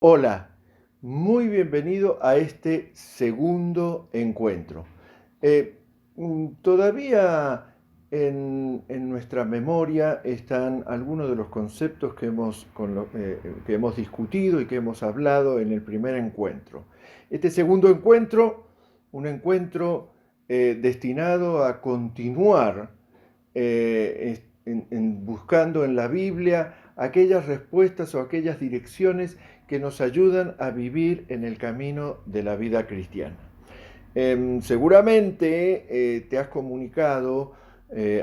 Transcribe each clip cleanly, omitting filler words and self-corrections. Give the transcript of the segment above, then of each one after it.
Hola, muy bienvenido a este segundo encuentro. Todavía en nuestra memoria están algunos de los conceptos que hemos discutido y que hemos hablado en el primer encuentro. Este segundo encuentro, un encuentro destinado a continuar buscando en la Biblia aquellas respuestas o aquellas direcciones que nos ayudan a vivir en el camino de la vida cristiana. Seguramente te has comunicado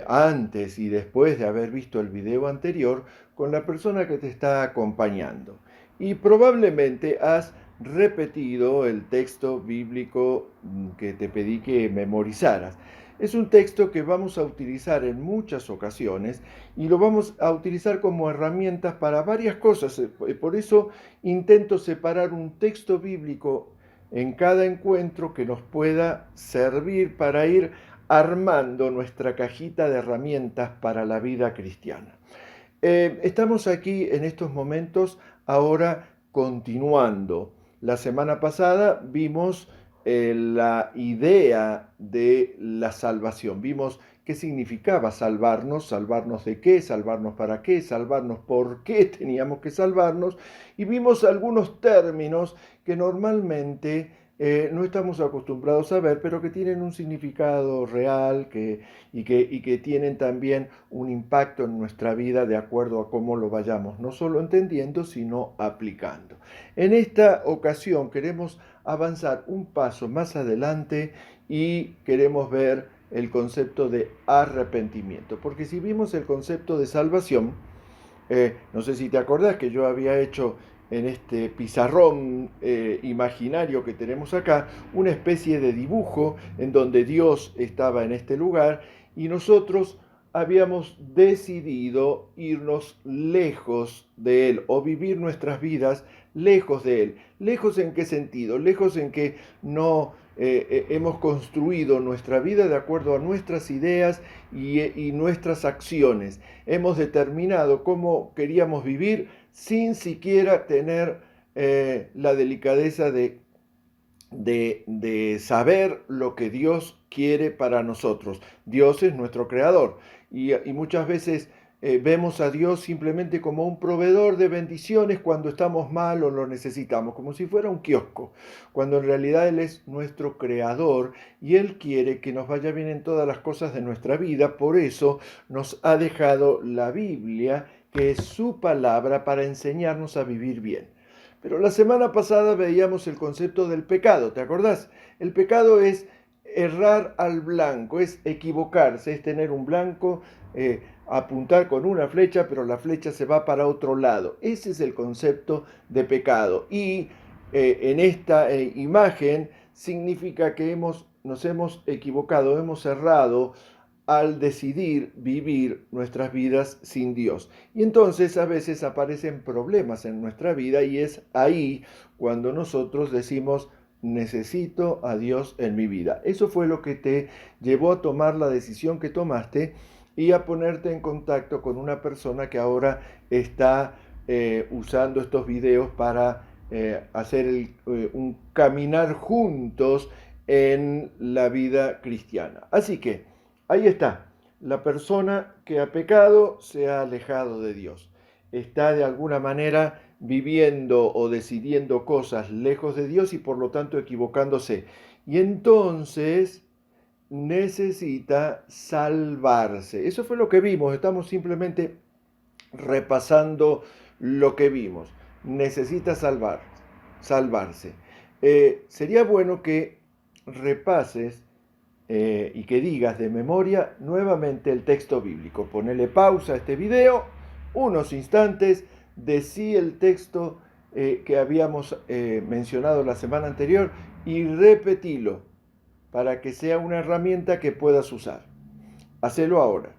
antes y después de haber visto el video anterior con la persona que te está acompañando y probablemente has repetido el texto bíblico que te pedí que memorizaras. Es un texto que vamos a utilizar en muchas ocasiones y lo vamos a utilizar como herramientas para varias cosas. Por eso intento separar un texto bíblico en cada encuentro que nos pueda servir para ir armando nuestra cajita de herramientas para la vida cristiana. Estamos aquí en estos momentos ahora continuando. La semana pasada vimos la idea de la salvación. Vimos qué significaba salvarnos, salvarnos de qué, salvarnos para qué, salvarnos por qué teníamos que salvarnos, y vimos algunos términos que normalmente no estamos acostumbrados a ver, pero que tienen un significado real y que tienen también un impacto en nuestra vida de acuerdo a cómo lo vayamos, no solo entendiendo, sino aplicando. En esta ocasión queremos avanzar un paso más adelante y queremos ver el concepto de arrepentimiento, porque si vimos el concepto de salvación, no sé si te acordás que yo había hecho en este pizarrón imaginario que tenemos acá una especie de dibujo en donde Dios estaba en este lugar y nosotros habíamos decidido irnos lejos de Él o vivir nuestras vidas lejos de Él. ¿Lejos en qué sentido? Lejos en que no hemos construido nuestra vida de acuerdo a nuestras ideas y nuestras acciones. Hemos determinado cómo queríamos vivir sin siquiera tener la delicadeza de saber lo que Dios quiere para nosotros. Dios es nuestro creador y muchas veces vemos a Dios simplemente como un proveedor de bendiciones cuando estamos mal o lo necesitamos, como si fuera un kiosco, cuando en realidad Él es nuestro creador y Él quiere que nos vaya bien en todas las cosas de nuestra vida. Por eso nos ha dejado la Biblia, que es su palabra, para enseñarnos a vivir bien. Pero la semana pasada veíamos el concepto del pecado, ¿te acordás? El pecado es errar al blanco, es equivocarse, es tener un blanco, apuntar con una flecha, pero la flecha se va para otro lado. Ese es el concepto de pecado. Y en esta imagen significa que nos hemos equivocado, hemos errado al decidir vivir nuestras vidas sin Dios. Y entonces a veces aparecen problemas en nuestra vida y es ahí cuando nosotros decimos: necesito a Dios en mi vida. Eso fue lo que te llevó a tomar la decisión que tomaste y a ponerte en contacto con una persona que ahora está usando estos videos para hacer un caminar juntos en la vida cristiana. Así que ahí está, la persona que ha pecado se ha alejado de Dios. Está de alguna manera viviendo o decidiendo cosas lejos de Dios y por lo tanto equivocándose. Y entonces necesita salvarse. Eso fue lo que vimos. Estamos simplemente repasando lo que vimos. Necesita salvarse. Sería bueno que repases y que digas de memoria nuevamente el texto bíblico. Ponele pausa a este video, unos instantes, decí el texto que habíamos mencionado la semana anterior y repetilo para que sea una herramienta que puedas usar. Hacelo ahora.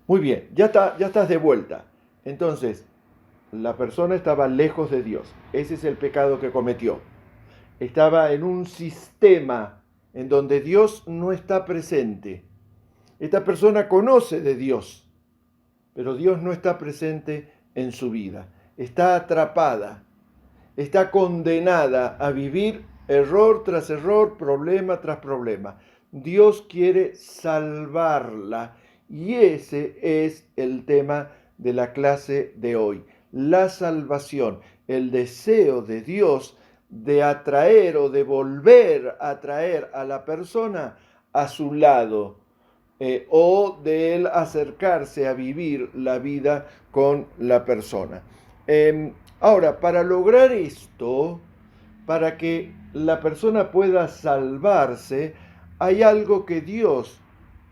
Muy bien, ya estás de vuelta. Entonces, la persona estaba lejos de Dios. Ese es el pecado que cometió. Estaba en un sistema en donde Dios no está presente. Esta persona conoce de Dios, pero Dios no está presente en su vida. está atrapada, está condenada a vivir error tras error, problema tras problema. Dios quiere salvarla y ese es el tema de la clase de hoy. La salvación, el deseo de Dios de atraer o de volver a atraer a la persona a su lado, o de él acercarse a vivir la vida con la persona. Ahora, para lograr esto, para que la persona pueda salvarse, hay algo que Dios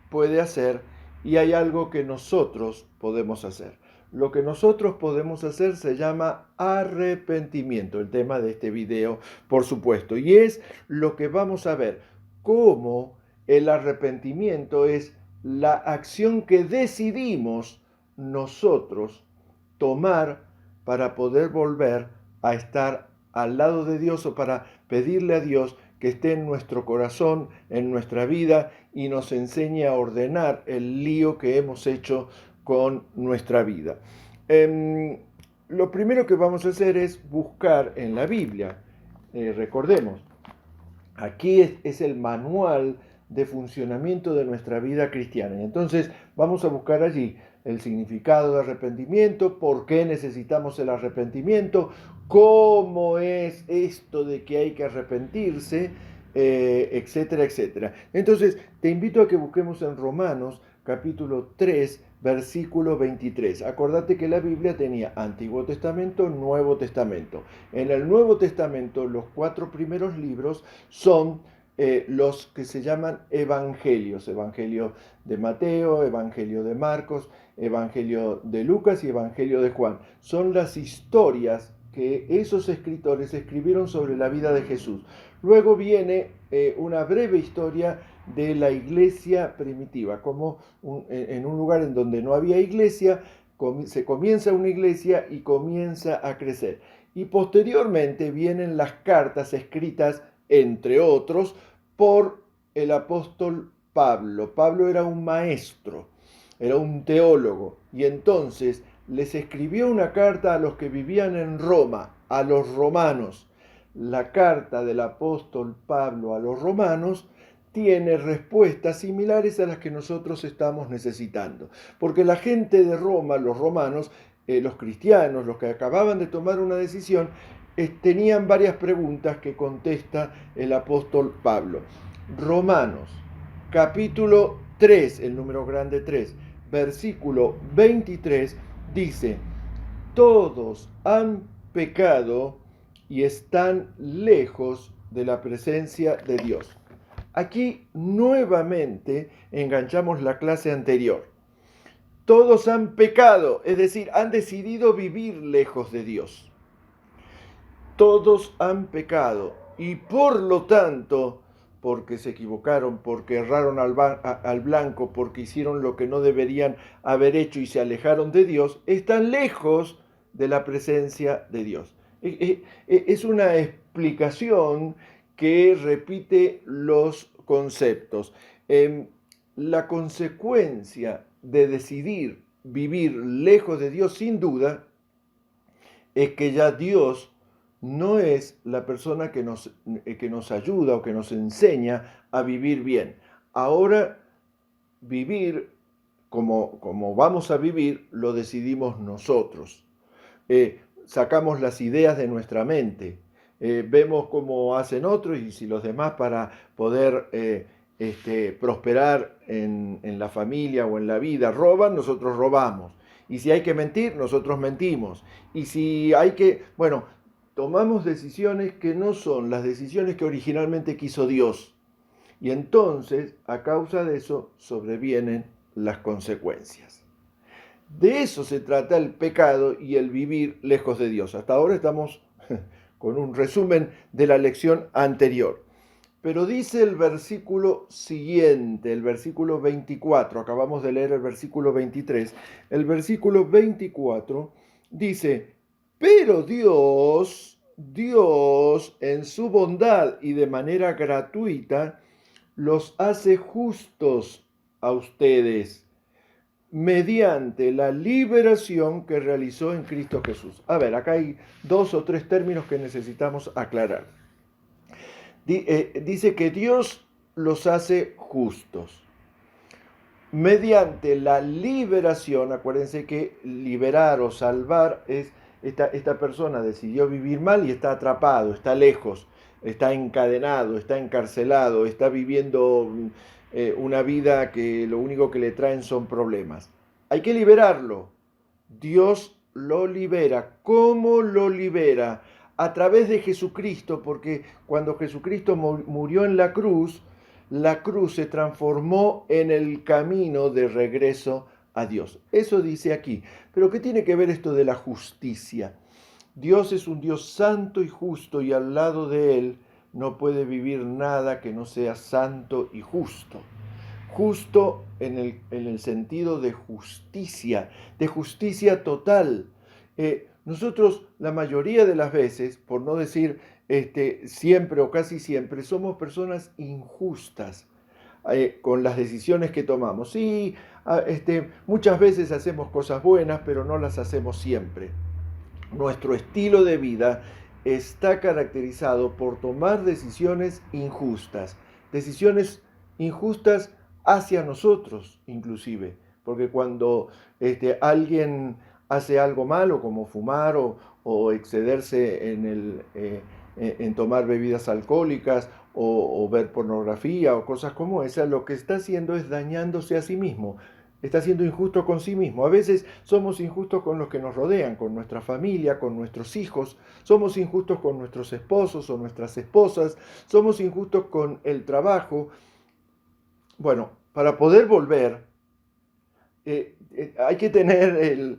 puede hacer y hay algo que nosotros podemos hacer. Lo que nosotros podemos hacer se llama arrepentimiento, el tema de este video, por supuesto, y es lo que vamos a ver, cómo el arrepentimiento es la acción que decidimos nosotros tomar para poder volver a estar al lado de Dios o para pedirle a Dios que esté en nuestro corazón, en nuestra vida y nos enseñe a ordenar el lío que hemos hecho con nuestra vida. Lo primero que vamos a hacer es buscar en la Biblia. Recordemos, aquí es el manual de funcionamiento de nuestra vida cristiana. Y entonces vamos a buscar allí el significado de arrepentimiento, por qué necesitamos el arrepentimiento, cómo es esto de que hay que arrepentirse, etcétera, etcétera. Entonces te invito a que busquemos en Romanos capítulo 3, versículo 23. Acordate que la Biblia tenía Antiguo Testamento, Nuevo Testamento. En el Nuevo Testamento los 4 primeros libros son los que se llaman evangelios, evangelio de Mateo, evangelio de Marcos, evangelio de Lucas y evangelio de Juan. Son las historias que esos escritores escribieron sobre la vida de Jesús. Luego viene una breve historia de la iglesia primitiva, como en un lugar en donde no había iglesia, se comienza una iglesia y comienza a crecer. Y posteriormente vienen las cartas escritas, entre otros, por el apóstol Pablo. Pablo era un maestro, era un teólogo, y entonces les escribió una carta a los que vivían en Roma, a los romanos. La carta del apóstol Pablo a los romanos tiene respuestas similares a las que nosotros estamos necesitando. Porque la gente de Roma, los romanos, los cristianos, los que acababan de tomar una decisión, tenían varias preguntas que contesta el apóstol Pablo. Romanos, capítulo 3, el número grande 3, versículo 23, dice: todos han pecado y están lejos de la presencia de Dios. Aquí nuevamente enganchamos la clase anterior. Todos han pecado, es decir, han decidido vivir lejos de Dios. Todos han pecado y por lo tanto, porque se equivocaron, porque erraron al blanco, porque hicieron lo que no deberían haber hecho y se alejaron de Dios, están lejos de la presencia de Dios. Es una explicación que repite los conceptos. La consecuencia de decidir vivir lejos de Dios, sin duda, es que ya Dios no es la persona que nos ayuda o que nos enseña a vivir bien. Ahora, vivir como vamos a vivir, lo decidimos nosotros. Sacamos las ideas de nuestra mente, vemos cómo hacen otros y si los demás para poder prosperar en la familia o en la vida roban, nosotros robamos. Y si hay que mentir, nosotros mentimos. Y si hay que, tomamos decisiones que no son las decisiones que originalmente quiso Dios. Y entonces, a causa de eso, sobrevienen las consecuencias. De eso se trata el pecado y el vivir lejos de Dios. Hasta ahora estamos con un resumen de la lección anterior. Pero dice el versículo siguiente, el versículo 24, acabamos de leer el versículo 23, el versículo 24 dice: pero Dios en su bondad y de manera gratuita los hace justos a ustedes. mediante la liberación que realizó en Cristo Jesús. A ver, acá hay 2 o 3 términos que necesitamos aclarar. Dice que Dios los hace justos. Mediante la liberación, acuérdense que liberar o salvar es, esta persona decidió vivir mal y está atrapado, está lejos, está encadenado, está encarcelado, está viviendo una vida que lo único que le traen son problemas. Hay que liberarlo. Dios lo libera. ¿Cómo lo libera? A través de Jesucristo, porque cuando Jesucristo murió en la cruz se transformó en el camino de regreso a Dios. Eso dice aquí. Pero ¿qué tiene que ver esto de la justicia? Dios es un Dios santo y justo, y al lado de Él no puede vivir nada que no sea santo y justo. Justo en el sentido de justicia total. Nosotros la mayoría de las veces, por no decir siempre o casi siempre, somos personas injustas con las decisiones que tomamos. Sí, muchas veces hacemos cosas buenas, pero no las hacemos siempre. Nuestro estilo de vida está caracterizado por tomar decisiones injustas hacia nosotros inclusive, porque cuando alguien hace algo malo como fumar o excederse en tomar bebidas alcohólicas o ver pornografía o cosas como esas, lo que está haciendo es dañándose a sí mismo. Está siendo injusto con sí mismo. A veces somos injustos con los que nos rodean, con nuestra familia, con nuestros hijos. Somos injustos con nuestros esposos o nuestras esposas. Somos injustos con el trabajo. Bueno, para poder volver, hay que tener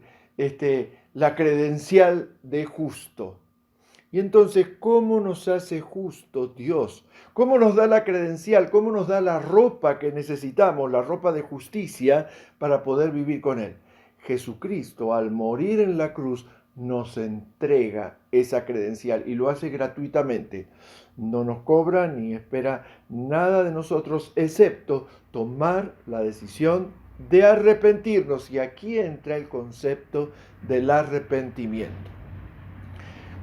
la credencial de justo. Y entonces, ¿cómo nos hace justo Dios? ¿Cómo nos da la credencial? ¿Cómo nos da la ropa que necesitamos, la ropa de justicia para poder vivir con Él? Jesucristo, al morir en la cruz, nos entrega esa credencial y lo hace gratuitamente. No nos cobra ni espera nada de nosotros, excepto tomar la decisión de arrepentirnos. Y aquí entra el concepto del arrepentimiento.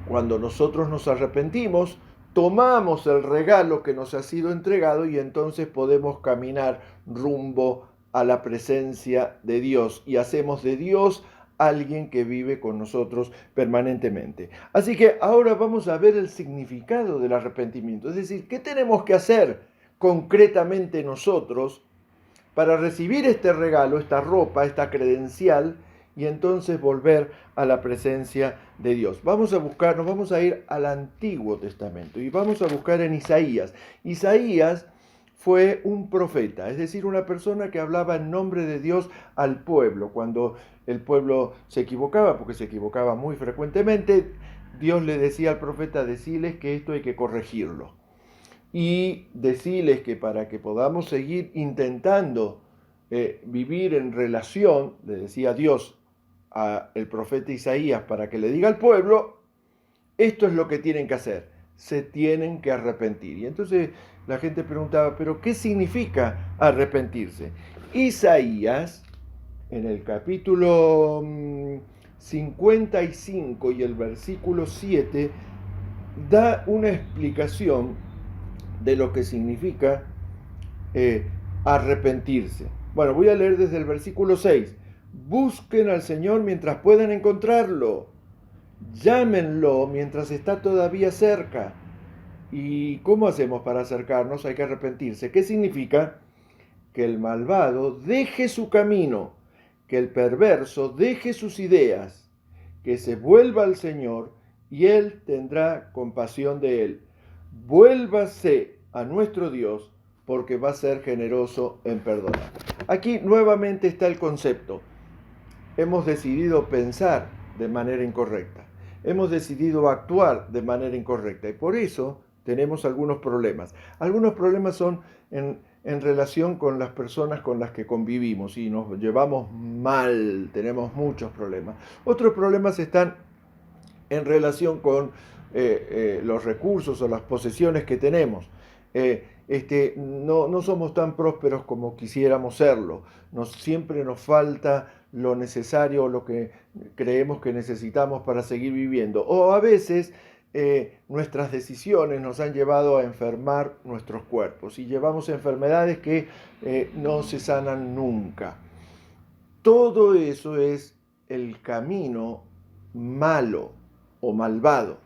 Cuando nosotros nos arrepentimos, tomamos el regalo que nos ha sido entregado y entonces podemos caminar rumbo a la presencia de Dios y hacemos de Dios alguien que vive con nosotros permanentemente. Así que ahora vamos a ver el significado del arrepentimiento, es decir, ¿qué tenemos que hacer concretamente nosotros para recibir este regalo, esta ropa, esta credencial y entonces volver a la presencia de Dios? Nos vamos a ir al Antiguo Testamento y vamos a buscar en Isaías. Isaías fue un profeta, es decir, una persona que hablaba en nombre de Dios al pueblo. Cuando el pueblo se equivocaba, porque se equivocaba muy frecuentemente, Dios le decía al profeta: deciles que esto hay que corregirlo. Y deciles que para que podamos seguir intentando vivir en relación, le decía Dios al profeta Isaías para que le diga al pueblo, esto es lo que tienen que hacer, se tienen que arrepentir. Y entonces la gente preguntaba, ¿pero qué significa arrepentirse? Isaías, en el capítulo 55 y el versículo 7, da una explicación de lo que significa arrepentirse. Bueno, voy a leer desde el versículo 6. Busquen al Señor mientras puedan encontrarlo. Llámenlo mientras está todavía cerca. ¿Y cómo hacemos para acercarnos? Hay que arrepentirse. ¿Qué significa? Que el malvado deje su camino, que el perverso deje sus ideas, que se vuelva al Señor y Él tendrá compasión de él. Vuélvase a nuestro Dios, porque va a ser generoso en perdonar. Aquí nuevamente está el concepto. Hemos decidido pensar de manera incorrecta. Hemos decidido actuar de manera incorrecta y por eso tenemos algunos problemas. Algunos problemas son en relación con las personas con las que convivimos y nos llevamos mal, tenemos muchos problemas. Otros problemas están en relación con los recursos o las posesiones que tenemos. no somos tan prósperos como quisiéramos serlo. Siempre nos falta lo necesario o lo que creemos que necesitamos para seguir viviendo. O a veces nuestras decisiones nos han llevado a enfermar nuestros cuerpos y llevamos enfermedades que no se sanan nunca. Todo eso es el camino malo o malvado.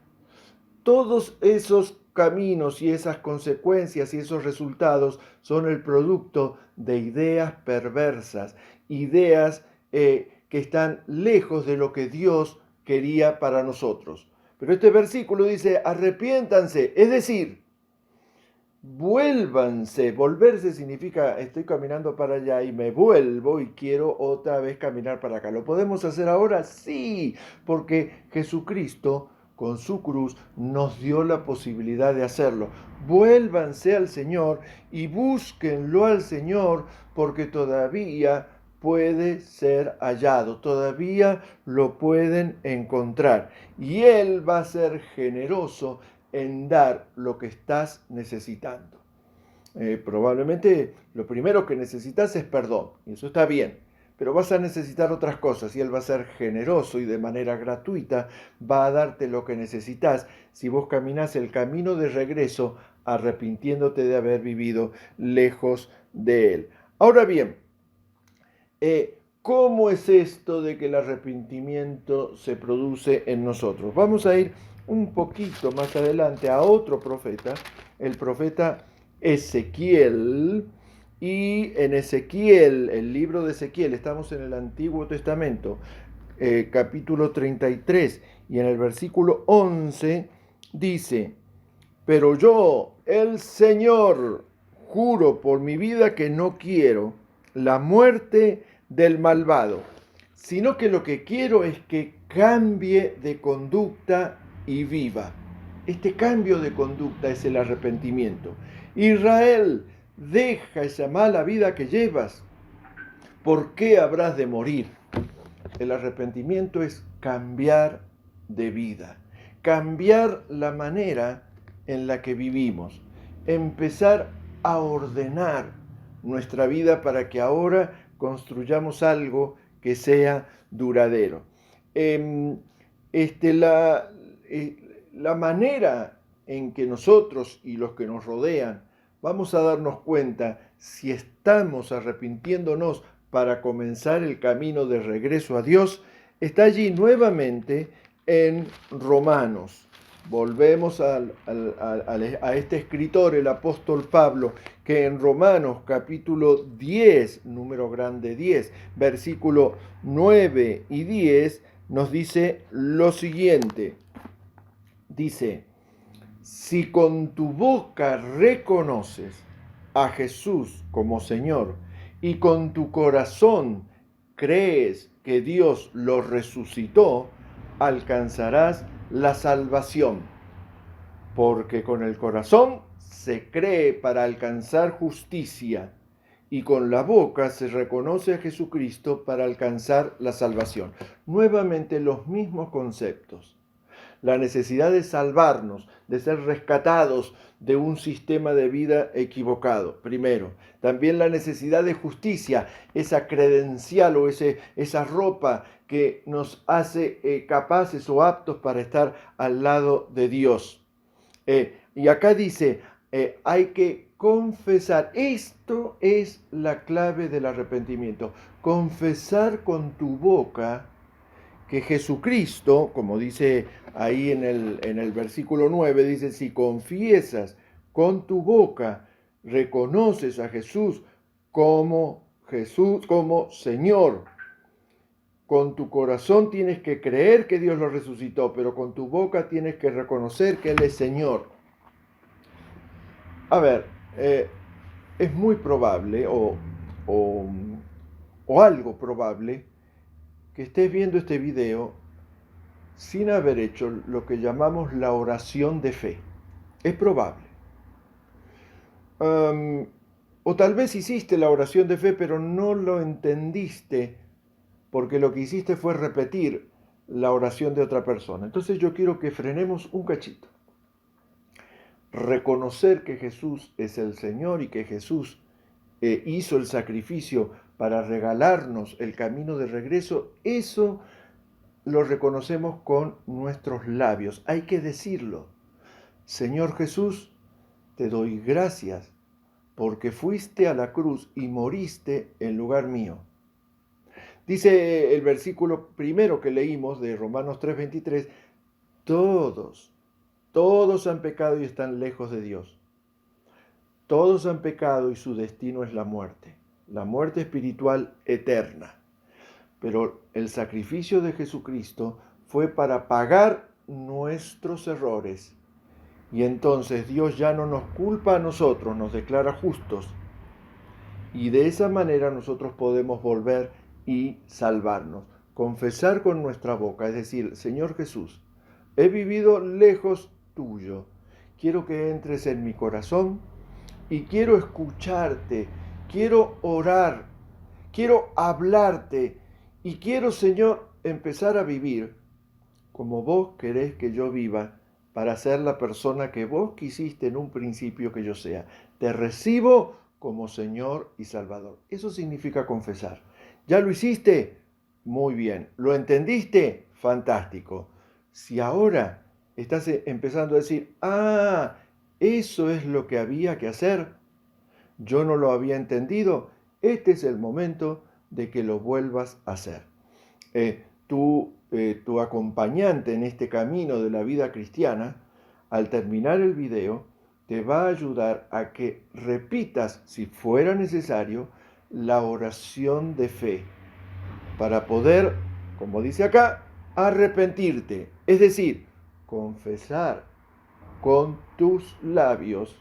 Todos esos caminos y esas consecuencias y esos resultados son el producto de ideas perversas, ideas que están lejos de lo que Dios quería para nosotros. Pero este versículo dice, arrepiéntanse, es decir, vuélvanse. Volverse significa estoy caminando para allá y me vuelvo y quiero otra vez caminar para acá. ¿Lo podemos hacer ahora? Sí, porque Jesucristo con su cruz nos dio la posibilidad de hacerlo. Vuélvanse al Señor y búsquenlo al Señor porque todavía puede ser hallado, todavía lo pueden encontrar. Y Él va a ser generoso en dar lo que estás necesitando. Probablemente lo primero que necesitas es perdón, y eso está bien, pero vas a necesitar otras cosas y Él va a ser generoso y de manera gratuita va a darte lo que necesitas si vos caminás el camino de regreso arrepintiéndote de haber vivido lejos de Él. Ahora bien, ¿cómo es esto de que el arrepentimiento se produce en nosotros? Vamos a ir un poquito más adelante a otro profeta, el profeta Ezequiel. Y en Ezequiel, el libro de Ezequiel, estamos en el Antiguo Testamento, capítulo 33, y en el versículo 11 dice, pero yo, el Señor, juro por mi vida que no quiero la muerte del malvado, sino que lo que quiero es que cambie de conducta y viva. Este cambio de conducta es el arrepentimiento. Israel, deja esa mala vida que llevas. ¿Por qué habrás de morir? El arrepentimiento es cambiar de vida, cambiar la manera en la que vivimos, empezar a ordenar nuestra vida para que ahora construyamos algo que sea duradero. La manera en que nosotros y los que nos rodean vamos a darnos cuenta si estamos arrepintiéndonos para comenzar el camino de regreso a Dios, está allí nuevamente en Romanos. Volvemos a este escritor, el apóstol Pablo, que en Romanos capítulo 10, número grande 10, versículo 9 y 10, nos dice lo siguiente. Dice, si con tu boca reconoces a Jesús como Señor y con tu corazón crees que Dios lo resucitó, alcanzarás la salvación. Porque con el corazón se cree para alcanzar justicia y con la boca se reconoce a Jesucristo para alcanzar la salvación. Nuevamente los mismos conceptos. La necesidad de salvarnos, de ser rescatados de un sistema de vida equivocado, primero. También la necesidad de justicia, esa credencial o esa ropa que nos hace capaces o aptos para estar al lado de Dios. Y acá dice, hay que confesar. Esto es la clave del arrepentimiento. Confesar con tu boca que Jesucristo, como dice ahí en el versículo 9, dice, si confiesas con tu boca, reconoces a Jesús como Señor. Con tu corazón tienes que creer que Dios lo resucitó, pero con tu boca tienes que reconocer que Él es Señor. A ver, es muy probable o algo probable que estés viendo este video sin haber hecho lo que llamamos la oración de fe. Es probable. O tal vez hiciste la oración de fe, pero no lo entendiste porque lo que hiciste fue repetir la oración de otra persona. Entonces yo quiero que frenemos un cachito. reconocer que Jesús es el Señor y que Jesús hizo el sacrificio para regalarnos el camino de regreso, eso lo reconocemos con nuestros labios. Hay que decirlo. Señor Jesús, te doy gracias porque fuiste a la cruz y moriste en lugar mío. Dice el versículo primero que leímos de Romanos 3:23, todos han pecado y están lejos de Dios. Todos han pecado y su destino es la muerte espiritual eterna. Pero el sacrificio de Jesucristo fue para pagar nuestros errores. Y entonces Dios ya no nos culpa a nosotros, nos declara justos. Y de esa manera nosotros podemos volver y salvarnos. Confesar con nuestra boca, es decir, Señor Jesús, he vivido lejos tuyo. Quiero que entres en mi corazón y quiero escucharte, quiero orar, quiero hablarte y quiero, Señor, empezar a vivir como vos querés que yo viva para ser la persona que vos quisiste en un principio que yo sea. Te recibo como Señor y Salvador. Eso significa confesar. ¿Ya lo hiciste? Muy bien. ¿Lo entendiste? Fantástico. Si ahora estás empezando a decir, eso es lo que había que hacer, yo no lo había entendido, este es el momento de que lo vuelvas a hacer. Tu acompañante en este camino de la vida cristiana, al terminar el video, te va a ayudar a que repitas, si fuera necesario, la oración de fe para poder, como dice acá, arrepentirte. Es decir, confesar con tus labios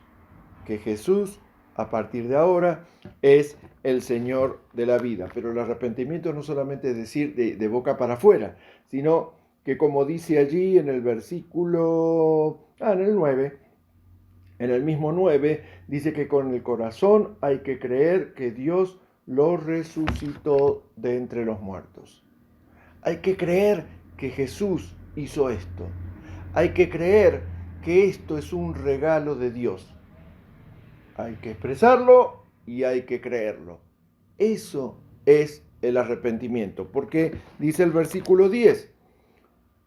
que Jesús, a partir de ahora, es el Señor de la vida. Pero el arrepentimiento no solamente es decir de boca para afuera, sino que, como dice allí en el versículo, en el 9, en el mismo 9, dice que con el corazón hay que creer que Dios lo resucitó de entre los muertos. Hay que creer que Jesús hizo esto. Hay que creer que esto es un regalo de Dios. Hay que expresarlo y hay que creerlo. Eso es el arrepentimiento. Porque dice el versículo 10,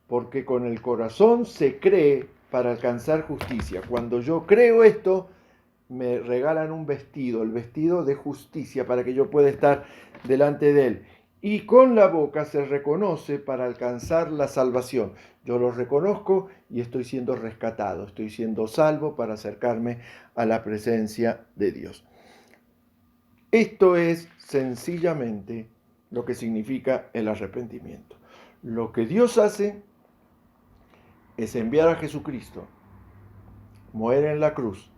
porque con el corazón se cree para alcanzar justicia. Cuando yo creo esto, me regalan un vestido, el vestido de justicia, para que yo pueda estar delante de Él. Y con la boca se reconoce para alcanzar la salvación. Yo lo reconozco y estoy siendo rescatado, estoy siendo salvo para acercarme a la presencia de Dios. Esto es sencillamente lo que significa el arrepentimiento. Lo que Dios hace es enviar a Jesucristo, muere en la cruz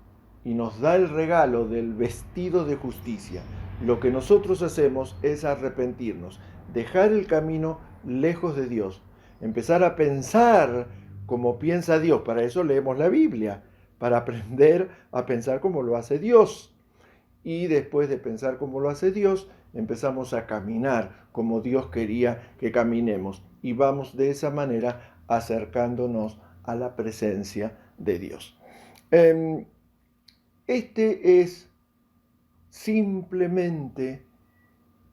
y nos da el regalo del vestido de justicia. Lo que nosotros hacemos es arrepentirnos, dejar el camino lejos de Dios, empezar a pensar como piensa Dios. Para eso leemos la Biblia, para aprender a pensar como lo hace Dios. Y después de pensar como lo hace Dios, empezamos a caminar como Dios quería que caminemos. Y vamos de esa manera acercándonos a la presencia de Dios. Este es simplemente,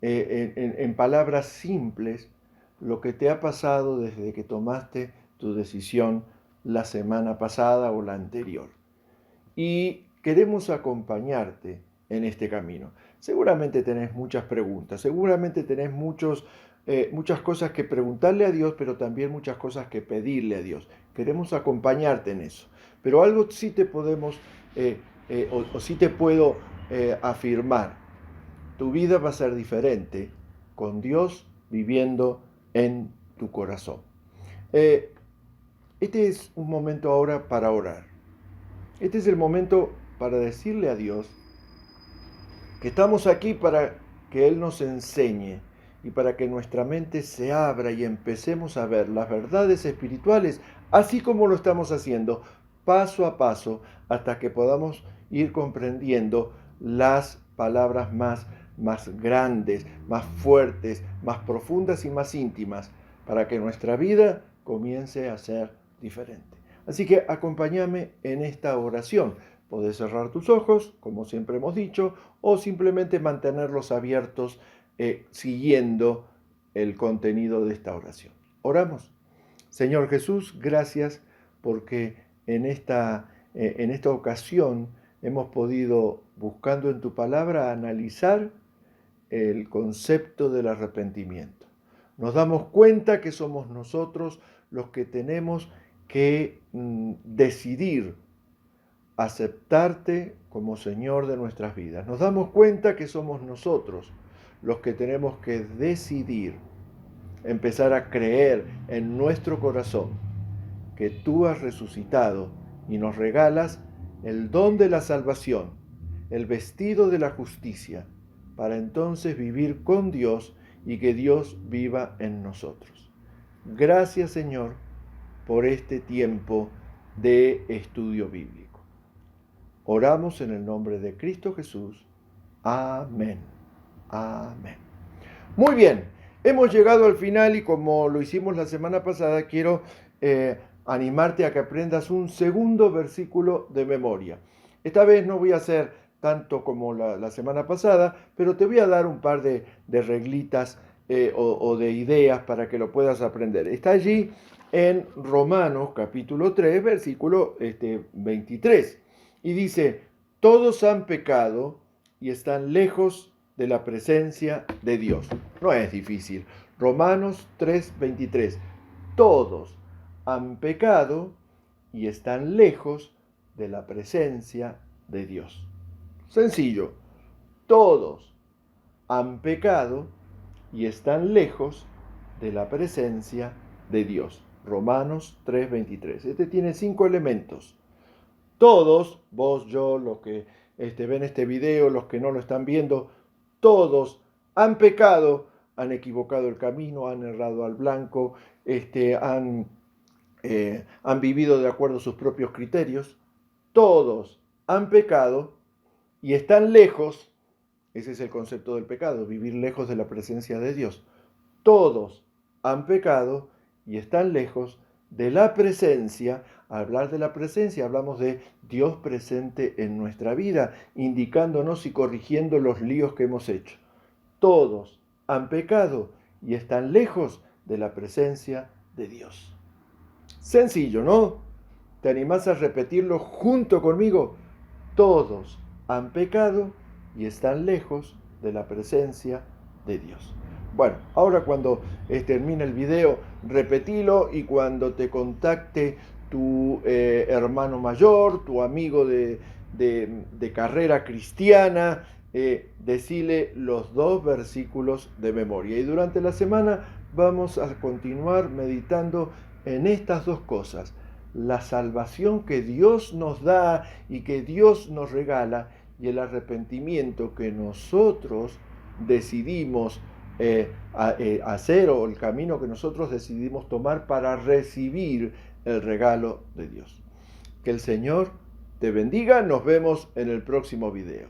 en palabras simples, lo que te ha pasado desde que tomaste tu decisión la semana pasada o la anterior. Y queremos acompañarte en este camino. Seguramente tenés muchas preguntas, seguramente tenés muchas cosas que preguntarle a Dios, pero también muchas cosas que pedirle a Dios. Queremos acompañarte en eso. Pero algo sí te podemos, sí te puedo afirmar. Tu vida va a ser diferente con Dios viviendo en tu corazón. Este es un momento ahora para orar. Este es el momento para decirle a Dios que estamos aquí para que Él nos enseñe y para que nuestra mente se abra y empecemos a ver las verdades espirituales, así como lo estamos haciendo, paso a paso, hasta que podamos ir comprendiendo las palabras más grandes, más fuertes, más profundas y más íntimas, para que nuestra vida comience a ser diferente. Así que acompáñame en esta oración. Podés cerrar tus ojos, como siempre hemos dicho, o simplemente mantenerlos abiertos siguiendo el contenido de esta oración. Oramos. Señor Jesús, gracias porque en esta ocasión hemos podido, buscando en tu palabra, analizar el concepto del arrepentimiento. Nos damos cuenta que somos nosotros los que tenemos que decidir aceptarte como Señor de nuestras vidas. Nos damos cuenta que somos nosotros los que tenemos que decidir, empezar a creer en nuestro corazón que tú has resucitado y nos regalas el don de la salvación, el vestido de la justicia, para entonces vivir con Dios y que Dios viva en nosotros. Gracias, Señor, por este tiempo de estudio bíblico. Oramos en el nombre de Cristo Jesús. Amén. Amén. Muy bien, hemos llegado al final y como lo hicimos la semana pasada, quiero animarte a que aprendas un segundo versículo de memoria. Esta vez no voy a hacer tanto como la semana pasada, pero te voy a dar un par de reglitas o de ideas para que lo puedas aprender. Está allí en Romanos capítulo 3, versículo 23. Y dice, todos han pecado y están lejos de la presencia de Dios. No es difícil. Romanos 3, 23. Todos han pecado y están lejos de la presencia de Dios. Sencillo. Todos han pecado y están lejos de la presencia de Dios. Romanos 3, 23. Este tiene 5 elementos. Todos, vos, yo, los que ven este video, los que no lo están viendo, todos han pecado, han equivocado el camino, han errado al blanco, han vivido de acuerdo a sus propios criterios. Todos han pecado y están lejos, ese es el concepto del pecado, vivir lejos de la presencia de Dios. Todos han pecado y están lejos de la presencia. Al hablar de la presencia, hablamos de Dios presente en nuestra vida, indicándonos y corrigiendo los líos que hemos hecho. Todos han pecado y están lejos de la presencia de Dios. Sencillo, ¿no? ¿Te animás a repetirlo junto conmigo? Todos han pecado y están lejos de la presencia de Dios. Bueno, ahora cuando termine el video, repetilo y cuando te contacte tu hermano mayor, tu amigo de carrera cristiana, decile los 2 versículos de memoria. Y durante la semana vamos a continuar meditando en estas 2 cosas. La salvación que Dios nos da y que Dios nos regala y el arrepentimiento que nosotros decidimos hacer o el camino que nosotros decidimos tomar para recibir el regalo de Dios. Que el Señor te bendiga. Nos vemos en el próximo video.